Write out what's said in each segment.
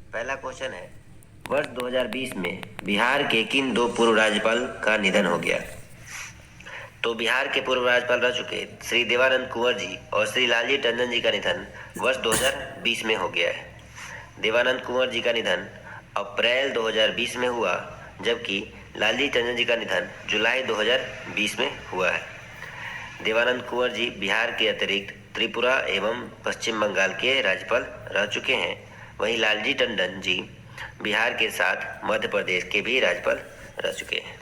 पहला क्वेश्चन है, वर्ष 2020 में बिहार के किन दो पूर्व राज्यपाल का निधन हो गया? तो बिहार के पूर्व राज्यपाल रह चुके श्री देवानंद कुंवर जी और श्री लालजी टंडन जी का निधन वर्ष 2020 में हो गया है। देवानंद कुंवर जी का निधन अप्रैल 2020 में हुआ, जबकि लालजी टंडन जी का निधन जुलाई 2020 में हुआ है। देवानंद कुंवर जी बिहार के अतिरिक्त त्रिपुरा एवं पश्चिम बंगाल के राज्यपाल रह चुके हैं। वहीं लालजी टंडन जी बिहार के साथ मध्य प्रदेश के भी राज्यपाल रह चुके हैं।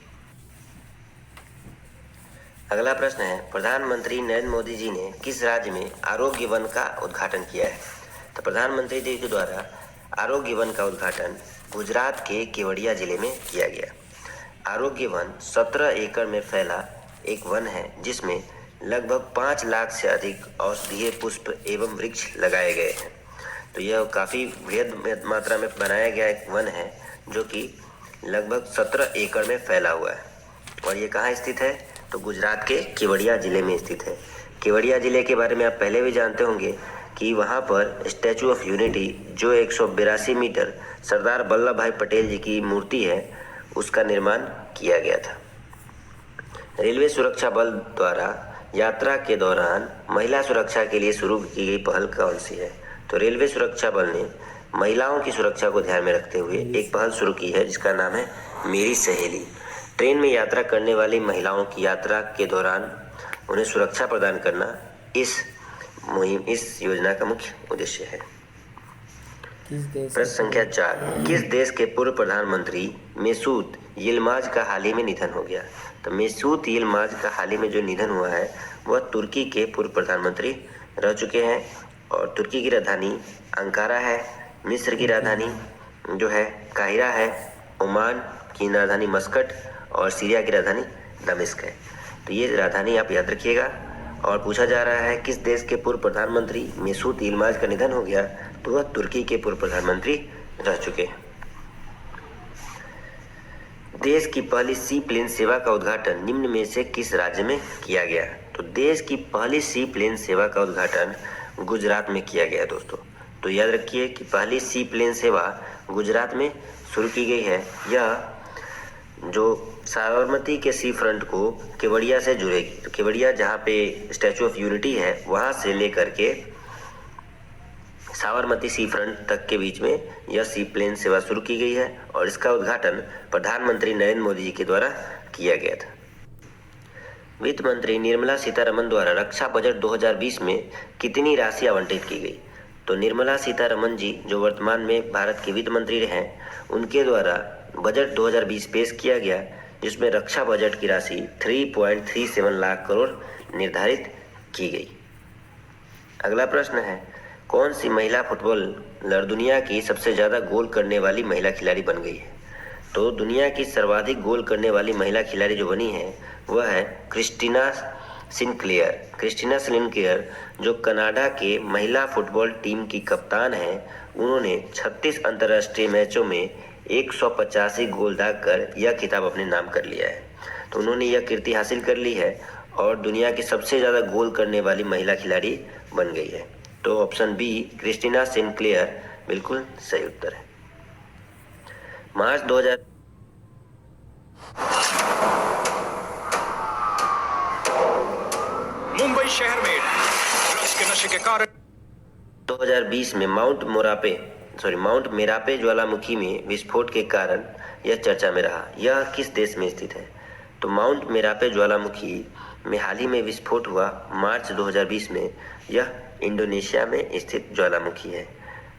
अगला प्रश्न है, प्रधानमंत्री नरेंद्र मोदी जी ने किस राज्य में आरोग्य वन का उद्घाटन किया है? तो प्रधानमंत्री जी के द्वारा आरोग्य वन का उद्घाटन गुजरात के केवड़िया जिले में किया गया। आरोग्य वन 17 एकड़ में फैला एक वन है, जिसमें लगभग 5 लाख से अधिक औषधीय पुष्प एवं वृक्ष लगाए गए हैं। तो यह काफ़ी बृहद मात्रा में बनाया गया एक वन है, जो कि लगभग 17 एकड़ में फैला हुआ है। और ये कहाँ स्थित है? तो गुजरात के केवड़िया जिले में स्थित है। केवड़िया जिले के बारे में आप पहले भी जानते होंगे कि वहाँ पर स्टैचू ऑफ यूनिटी, जो 182 मीटर सरदार वल्लभ भाई पटेल जी की मूर्ति है, उसका निर्माण किया गया था। रेलवे सुरक्षा बल द्वारा यात्रा के दौरान महिला सुरक्षा के लिए शुरू की गई पहल कौन सी है? तो रेलवे सुरक्षा बल ने महिलाओं की सुरक्षा को ध्यान में रखते हुए एक पहल शुरू की है, जिसका नाम है मेरी सहेली। ट्रेन में यात्रा करने वाली महिलाओं की यात्रा के दौरान उन्हें सुरक्षा प्रदान करना इस योजना का मुख्य उद्देश्य है। प्रश्न संख्या 4, किस देश के पूर्व प्रधानमंत्री मेसूत यिल्माज का हाल ही में निधन हो गया? तो मेसूत यिल्माज का हाल ही में जो निधन हुआ है वह तुर्की के पूर्व प्रधानमंत्री रह चुके हैं। और तुर्की की राजधानी अंकारा है, मिस्र की राजधानी जो है काहिरा है, ओमान की राजधानी मस्कट और सीरिया की राजधानी दमिश्क है। तो ये राजधानी आप याद रखिएगा। और पूछा जा रहा है किस देश के पूर्व प्रधानमंत्री मेसूत यिल्माज का निधन हो गया? तो वह तुर्की के पूर्व प्रधानमंत्री रह चुके हैं। देश की पहली सी प्लेन सेवा का उद्घाटन निम्न में से किस राज्य में किया गया? तो देश की पहली सी प्लेन सेवा का उद्घाटन गुजरात में किया गया दोस्तों। तो याद रखिए कि पहली सी प्लेन सेवा गुजरात में शुरू की गई है। यह जो साबरमती के सी फ्रंट को केवड़िया से जुड़ेगी। तो केवड़िया जहाँ पे स्टैचू ऑफ यूनिटी है, वहाँ से लेकर के साबरमती सी फ्रंट तक के बीच में यह सी प्लेन सेवा शुरू की गई है। और इसका उद्घाटन प्रधानमंत्री नरेंद्र मोदी जी के द्वारा किया गया था। वित्त मंत्री निर्मला सीतारमण द्वारा रक्षा बजट 2020 में कितनी राशि आवंटित की गई? तो निर्मला सीतारमण जी जो वर्तमान में भारत के वित्त मंत्री हैं, उनके द्वारा बजट 2020 पेश किया गया, जिसमें रक्षा बजट की राशि 3.37 लाख करोड़ निर्धारित की गई। अगला प्रश्न है, कौन सी महिला फुटबॉलर दुनिया की सबसे ज़्यादा गोल करने वाली महिला खिलाड़ी बन गई है? तो दुनिया की सर्वाधिक गोल करने वाली महिला खिलाड़ी जो बनी है वह है क्रिस्टीना सिनक्लेयर। क्रिस्टीना सिनक्लेयर जो कनाडा के महिला फुटबॉल टीम की कप्तान है, उन्होंने 36 अंतर्राष्ट्रीय मैचों में 185 गोल दागकर यह खिताब अपने नाम कर लिया है। तो उन्होंने यह कीर्ति हासिल कर ली है और दुनिया की सबसे ज़्यादा गोल करने वाली महिला खिलाड़ी बन गई है। तो ऑप्शन बी क्रिस्टीना सिनक्लेयर बिल्कुल सही उत्तर है। मार्च 2000 मुंबई शहर में ड्रग्स के नशे के कारण 2020 में माउंट मेरापे ज्वालामुखी में विस्फोट के कारण यह चर्चा में रहा। यह किस देश में स्थित है? तो माउंट मेरापे ज्वालामुखी में हाल ही में विस्फोट हुआ मार्च 2020 में। यह इंडोनेशिया में स्थित ज्वालामुखी है।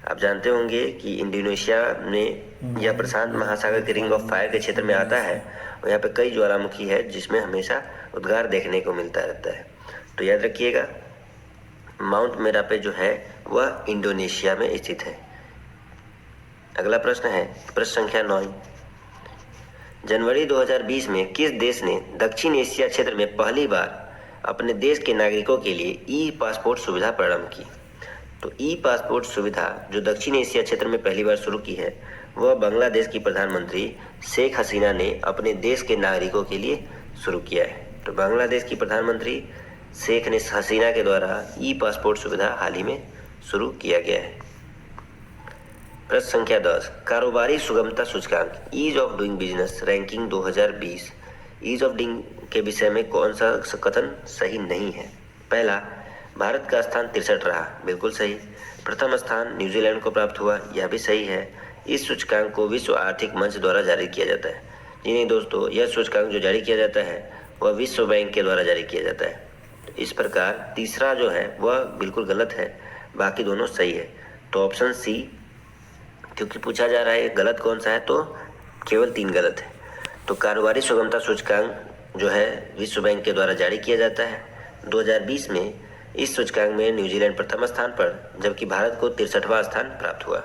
आप जानते होंगे कि इंडोनेशिया में यह प्रशांत महासागर के रिंग ऑफ फायर के क्षेत्र में आता है और यहाँ पे कई ज्वालामुखी है जिसमें हमेशा उद्गार देखने को मिलता रहता है। तो याद रखिएगा, माउंट मेरापे जो है वह इंडोनेशिया में स्थित है। अगला प्रश्न है प्रश्न संख्या 9, जनवरी 2020 में किस देश ने दक्षिण एशिया क्षेत्र में पहली बार अपने देश के नागरिकों के लिए ई पासपोर्ट सुविधा प्रारंभ की? तो ई पासपोर्ट सुविधा जो दक्षिण एशिया क्षेत्र में पहली बार शुरू की है वह बांग्लादेश की प्रधानमंत्री शेख हसीना ने अपने देश के नागरिकों के लिए शुरू किया है। तो बांग्लादेश की प्रधानमंत्री शेख हसीना के द्वारा ई पासपोर्ट सुविधा हाल ही में शुरू किया गया है। प्रश्न संख्या 10, कारोबारी सुगमता सूचकांक ease of doing business ranking 2020 ease of doing के विषय में कौन सा कथन सही नहीं है? पहला, भारत का स्थान 63 रहा, बिल्कुल सही। प्रथम स्थान न्यूजीलैंड को प्राप्त हुआ, यह भी सही है। इस सूचकांक को विश्व आर्थिक मंच द्वारा जारी किया जाता है। जी नहीं दोस्तों, यह सूचकांक जो जारी किया जाता है वह विश्व बैंक के द्वारा जारी किया जाता है। इस प्रकार तीसरा जो है वह बिल्कुल गलत है, बाकी दोनों सही है। तो ऑप्शन सी, क्योंकि पूछा जा रहा है गलत कौन सा है, तो केवल 3 गलत है। तो कारोबारी सुगमता सूचकांक जो है विश्व बैंक के द्वारा जारी किया जाता है। 2020 में इस सूचकांक में न्यूजीलैंड प्रथम स्थान पर, जबकि भारत को 63वां स्थान प्राप्त हुआ।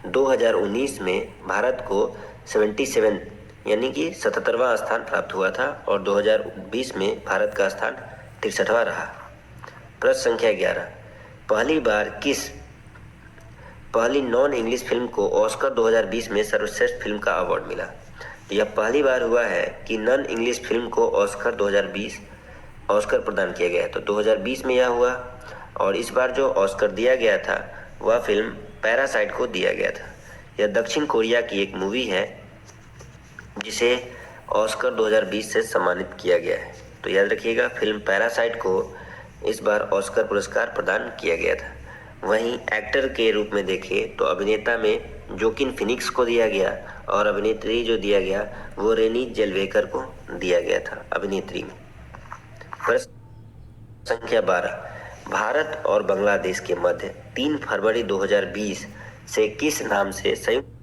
2019 में भारत को 77 यानी कि 77वां स्थान प्राप्त हुआ था और 2020 में भारत का स्थान 63वां रहा। प्रश्न संख्या 11, पहली नॉन इंग्लिश फिल्म को ऑस्कर 2020 में सर्वश्रेष्ठ फिल्म का अवार्ड मिला। तो यह पहली बार हुआ है कि नॉन इंग्लिश फिल्म को ऑस्कर 2020 ऑस्कर प्रदान किया गया है। तो 2020 में यह हुआ और इस बार जो ऑस्कर दिया गया था वह फिल्म पैरासाइट को दिया गया था। यह दक्षिण कोरिया की एक मूवी है जिसे ऑस्कर 2020 से सम्मानित किया गया है। तो याद रखिएगा, फिल्म पैरासाइट को इस बार ऑस्कर पुरस्कार प्रदान किया गया था। वहीं एक्टर के रूप में देखें तो अभिनेता में जोकिन फिनिक्स को दिया गया और अभिनेत्री जो दिया गया वो रेनी जेल्वेकर को दिया गया था अभिनेत्री में। प्रश्न संख्या 12, भारत और बांग्लादेश के मध्य 3 फरवरी 2020 से किस नाम से संयुक्त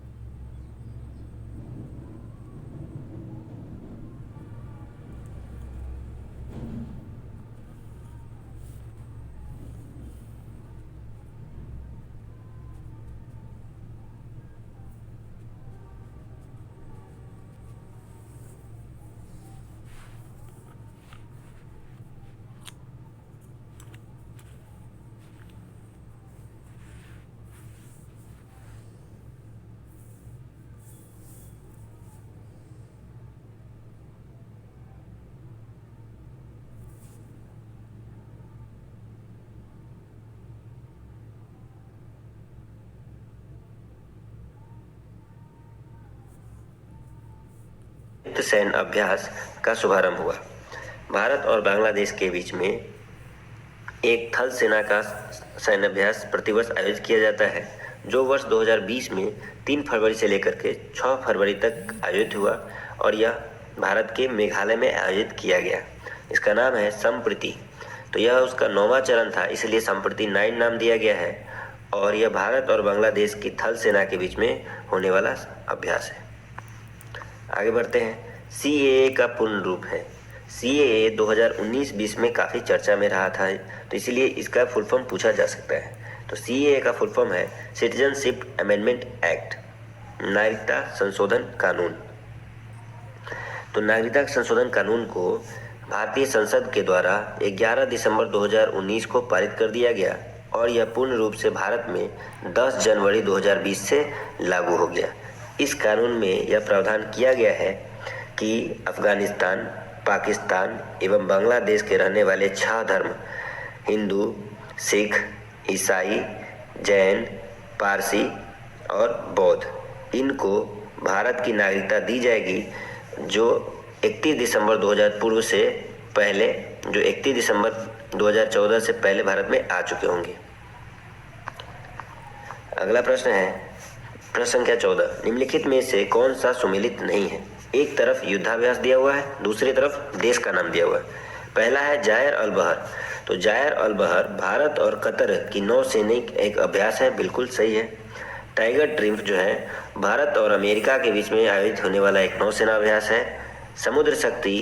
सैन्य अभ्यास का शुभारंभ हुआ? भारत और बांग्लादेश के बीच में एक थल सेना का सैन्य अभ्यास प्रतिवर्ष आयोजित किया जाता है, जो वर्ष 2020 में 3 फरवरी से लेकर के 6 फरवरी तक आयोजित हुआ और यह भारत के मेघालय में आयोजित किया गया। इसका नाम है संप्रीति। तो यह उसका 9वां चरण था, इसलिए संप्रीति 9 नाम दिया गया है और यह भारत और बांग्लादेश की थल सेना के बीच में होने वाला अभ्यास है। आगे बढ़ते हैं। CAA का पूर्ण रूप है। CAA 2019-20 में काफ़ी चर्चा में रहा था, तो इसीलिए इसका फुल फॉर्म पूछा जा सकता है। तो CAA का फुल फॉर्म है सिटीजनशिप अमेंडमेंट एक्ट, नागरिकता संशोधन कानून। तो नागरिकता संशोधन कानून को भारतीय संसद के द्वारा 11 दिसंबर 2019 को पारित कर दिया गया और यह पूर्ण रूप से भारत में 10 जनवरी 2020 से लागू हो गया। इस कानून में यह प्रावधान किया गया है कि अफगानिस्तान, पाकिस्तान एवं बांग्लादेश के रहने वाले 6 धर्म हिंदू, सिख, ईसाई, जैन, पारसी और बौद्ध इनको भारत की नागरिकता दी जाएगी जो 31 दिसंबर 2000 पूर्व से पहले, जो 31 दिसंबर 2014 से पहले भारत में आ चुके होंगे। अगला प्रश्न है प्रश्न संख्या 14, निम्नलिखित में से कौन सा सुमेलित नहीं है? एक तरफ युद्धाभ्यास दिया हुआ है, दूसरी तरफ देश का नाम दिया हुआ है। पहला है जायर अल बहर। तो जायर अल बहर भारत और कतर की नौसैनिक एक अभ्यास है, बिल्कुल सही है। टाइगर ट्रिम्फ जो है भारत और अमेरिका के बीच में आयोजित होने वाला एक नौसेना अभ्यास है। समुद्र शक्ति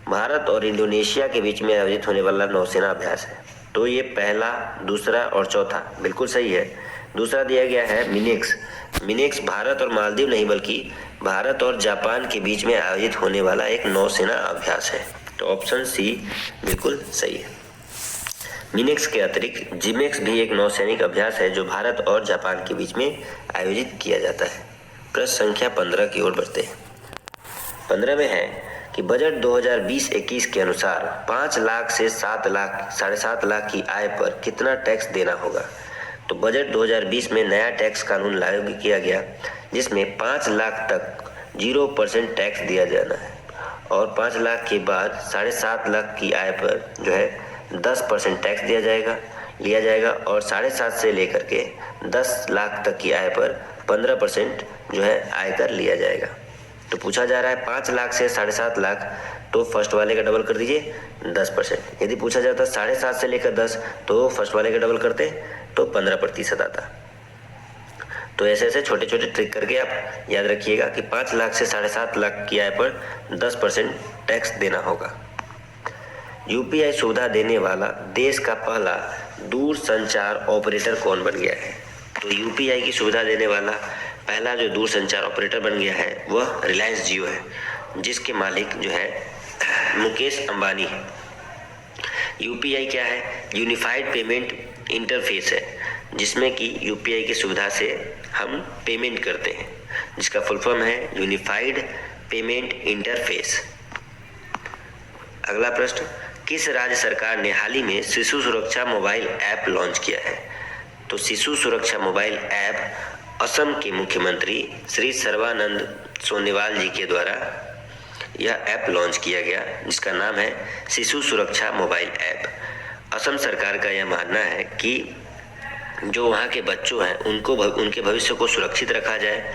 भारत और इंडोनेशिया के बीच में आयोजित होने वाला नौसेना अभ्यास है। तो ये पहला, दूसरा और चौथा बिल्कुल सही है। दूसरा दिया गया है मिनेक्स। मिनेक्स भारत और मालदीव नहीं बल्कि भारत और जापान के बीच में आयोजित होने वाला एक नौसेना अभ्यास है। तो ऑप्शन सी बिल्कुल सही है। मिनेक्स के अतिरिक्त जिमेक्स भी एक नौसैनिक अभ्यास है जो भारत और जापान के बीच में आयोजित किया जाता है। प्रश्न संख्या 15 की ओर बढ़ते हैं। 15 में है कि बजट 2020-21 के अनुसार 5 लाख से 7 लाख 7.5 लाख की आय पर कितना टैक्स देना होगा? तो बजट 2020 में नया टैक्स कानून लागू किया गया जिसमें 5 लाख तक 0% टैक्स दिया जाना है और 5 लाख के बाद 7.5 लाख की आय पर जो है 10% टैक्स लिया जाएगा और 7.5 से लेकर के 10 लाख तक की आय पर 15% जो है आयकर लिया जाएगा। तो पूछा जा रहा है 5 लाख से 7.5 लाख, तो फर्स्ट वाले का डबल कर दीजिए 10%। यदि पूछा जाता 7.5 से लेकर 10 तो फर्स्ट वाले का डबल करते तो 15% आता। तो ऐसे ऐसे छोटे छोटे ट्रिक करके आप याद रखिएगा कि 5 लाख से 7.5 लाख की आय पर 10% टैक्स देना होगा। यूपीआई सुविधा देने वाला देश का पहला दूर संचार ऑपरेटर कौन बन गया है? तो यूपीआई की सुविधा देने वाला पहला जो दूर संचार ऑपरेटर बन गया है वह रिलायंस जियो है, जिसके मालिक जो है मुकेश अंबानी है। यूपीआई क्या है? यूनिफाइड पेमेंट इंटरफेस है, जिसमें कि यूपीआई की सुविधा से हम पेमेंट करते हैं, जिसका फुल फॉर्म है यूनिफाइड पेमेंट इंटरफेस। अगला प्रश्न, किस राज्य सरकार ने हाल ही में शिशु सुरक्षा मोबाइल ऐप लॉन्च किया है? तो शिशु सुरक्षा मोबाइल ऐप असम के मुख्यमंत्री श्री सर्बानंद सोनोवाल जी के द्वारा यह ऐप लॉन्च किया गया, जिसका नाम है शिशु सुरक्षा मोबाइल ऐप। असम सरकार का यह मानना है कि जो वहाँ के बच्चों हैं उनके भविष्य को सुरक्षित रखा जाए।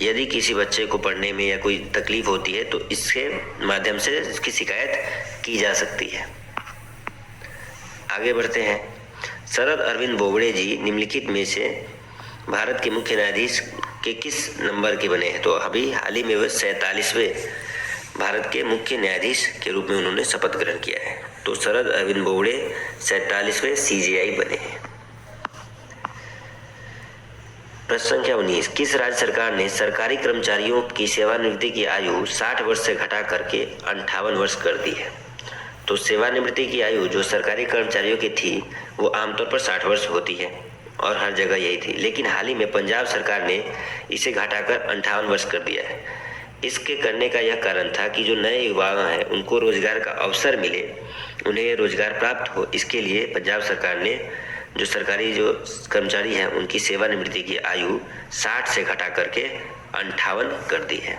यदि किसी बच्चे को पढ़ने में या कोई तकलीफ होती है तो इसके माध्यम से इसकी शिकायत की जा सकती है। आगे बढ़ते हैं। शरद अरविंद बोबड़े जी निम्नलिखित में से भारत के मुख्य न्यायाधीश के किस नंबर के बने हैं? तो अभी हाल ही में वह 47वें भारत के मुख्य न्यायाधीश के रूप में उन्होंने शपथ ग्रहण किया है। तो शरद अरविंद बोबड़े 47वें CJI बने हैं। प्रश्न संख्या 19, किस राज्य सरकार ने सरकारी कर्मचारियों की सेवानिवृत्ति की आयु 60 वर्ष से घटा करके 58 वर्ष कर दी है? तो सेवानिवृत्ति की आयु जो सरकारी कर्मचारियों की थी वो आमतौर पर 60 वर्ष होती है और हर जगह यही थी, लेकिन हाल ही में पंजाब सरकार ने इसे घटाकर 58 वर्ष कर दिया है। इसके करने का यह कारण था कि जो नए युवा हैं उनको रोजगार का अवसर मिले, उन्हें रोजगार प्राप्त हो। इसके लिए पंजाब सरकार ने जो सरकारी जो कर्मचारी हैं उनकी सेवानिवृत्ति की आयु 60 से घटा करके 58 कर दी है।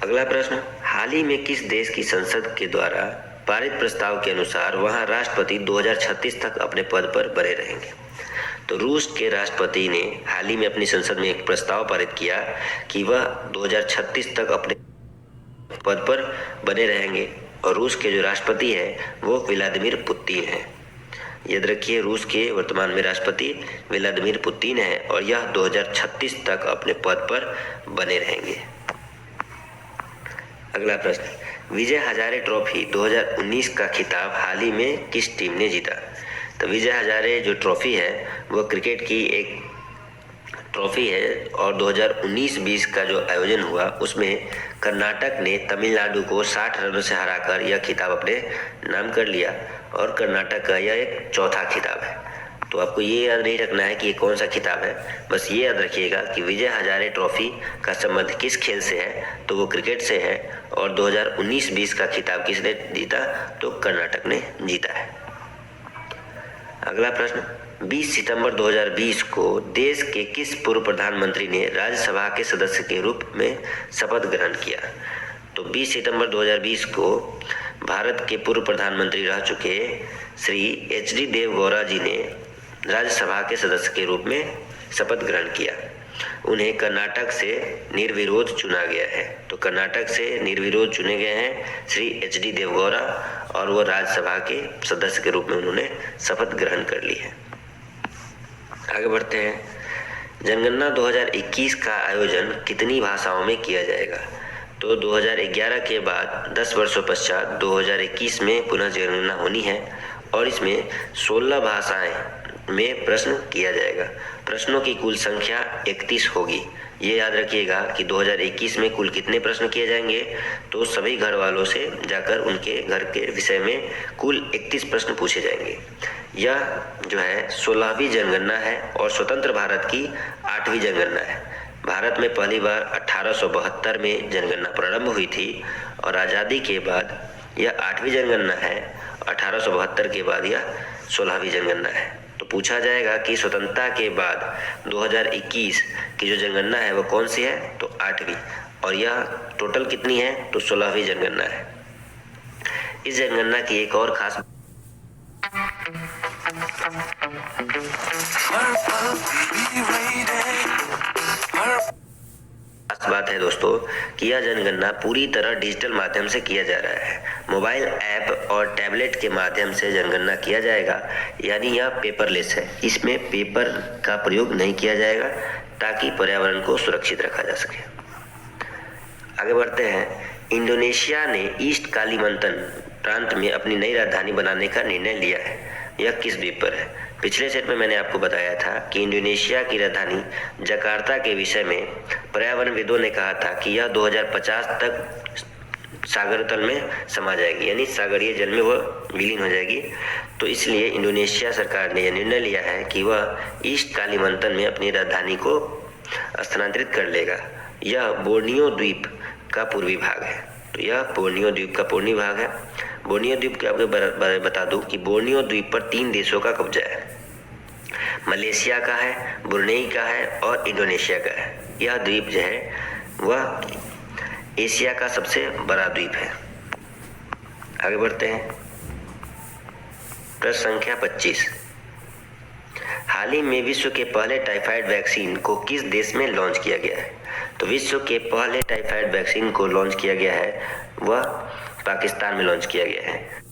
अगला प्रश्न, हाल ही में किस देश की संसद के द्वारा पारित प्रस्ताव के अनुसार वहां राष्ट्रपति 2036 तक अपने पद पर बने रहेंगे? तो रूस के राष्ट्रपति ने हाल ही में अपनी संसद में एक प्रस्ताव पारित किया कि वह 2036 तक अपने पद पर बने रहेंगे और रूस के जो राष्ट्रपति हैं वो व्लादिमीर पुतिन हैं। याद रखिए, रूस के वर्तमान में राष्ट्रपति व्लादिमीर पुतिन है और यह 2036 तक अपने पद पर बने रहेंगे। अगला प्रश्न, विजय हजारे ट्रॉफी 2019 का खिताब हाल ही में किस टीम ने जीता? तो विजय हजारे जो ट्रॉफी है वह क्रिकेट की एक ट्रॉफी है और 2019-20 का जो आयोजन हुआ उसमें कर्नाटक ने तमिलनाडु को 60 रनों से हराकर यह खिताब अपने नाम कर लिया और कर्नाटक का यह एक चौथा खिताब है। तो आपको ये याद नहीं रखना है कि ये कौन सा खिताब है, बस ये याद रखिएगा कि विजय हजारे ट्रॉफी का संबंध किस खेल से है, तो वो क्रिकेट से है और 2019-20 का खिताब किसने जीता? तो कर्नाटक ने जीता है। अगला प्रश्न, 20 सितंबर 2020 को देश के किस पूर्व प्रधानमंत्री ने राज्यसभा के सदस्य के रूप में शपथ ग्रहण किया? तो 20 सितंबर 2020 को भारत के पूर्व प्रधानमंत्री रह चुके श्री HD देवगौड़ा जी ने राज्यसभा के सदस्य के रूप में शपथ ग्रहण किया। उन्हें कर्नाटक से निर्विरोध चुना गया है। तो कर्नाटक से निर्विरोध चुने गए हैं श्री HD देवगौड़ा और वो राज्यसभा के सदस्य के रूप में उन्होंने शपथ ग्रहण कर ली है। आगे बढ़ते हैं। जनगणना 2021 का आयोजन कितनी भाषाओं में किया जाएगा? तो 2011 के बाद 10 वर्षों पश्चात 2021 में पुनः जनगणना होनी है और इसमें 16 भाषाएं में प्रश्न किया जाएगा। प्रश्नों की कुल संख्या 31 होगी। ये याद रखिएगा कि 2021 में कुल कितने प्रश्न किए जाएंगे, तो सभी घर वालों से जाकर उनके घर के विषय में कुल 31 प्रश्न पूछे जाएंगे। यह जो है 16वीं जनगणना है और स्वतंत्र भारत की 8वीं जनगणना है। भारत में पहली बार 1872 में जनगणना प्रारंभ हुई थी और आज़ादी के बाद यह 8वीं जनगणना है। 1872 के बाद यह 16वीं जनगणना है। तो पूछा जाएगा कि स्वतंत्रता के बाद 2021 की जो जनगणना है वो कौन सी है, तो 8वीं, और यह टोटल कितनी है, तो 16वीं जनगणना है। इस जनगणना की एक और खास बात है दोस्तों कि यह जनगणना पूरी तरह डिजिटल माध्यम से किया जा रहा है। मोबाइल ऐप और टैबलेट के माध्यम से जनगणना किया जाएगा, यानी यह पेपरलेस है। इसमें पेपर का प्रयोग नहीं किया जाएगा ताकि पर्यावरण को सुरक्षित रखा जा सके। आगे बढ़ते हैं। इंडोनेशिया ने ईस्ट कालीमंतन प्रांत में अपनी नई राजधानी बनाने का निर्णय लिया है। यह किस द्वीप पर है? पिछले सेट में मैंने आपको बताया था कि इंडोनेशिया की राजधानी जकार्ता के विषय में पर्यावरणविदों ने कहा था कि यह 2050 तक सागर तल में समा जाएगी, यानी सागरीय जल में वह विलीन हो जाएगी। तो इसलिए इंडोनेशिया सरकार ने यह निर्णय लिया है कि वह ईस्ट कालीमंतन में अपनी राजधानी को स्थानांतरित कर लेगा। यह बोर्नियो द्वीप का पूर्वी भाग है। तो यह बोर्नियो द्वीप का पूर्वी भाग है। बोर्नियो द्वीप के आपको बता दूं कि बोर्नियो द्वीप पर 3 देशों का कब्जा है। मलेशिया का है, ब्रुनेई का है और इंडोनेशिया का है। यह द्वीप जो है वह एशिया का सबसे बड़ा द्वीप है। आगे बढ़ते हैं। प्रश्न संख्या 25। हाल ही में विश्व के पहले टाइफाइड वैक्सीन को किस देश में लॉन्च किया गया है? तो विश्व के पहले टाइफाइड वैक्सीन को लॉन्च किया गया है, वह पाकिस्तान में लॉन्च किया गया है।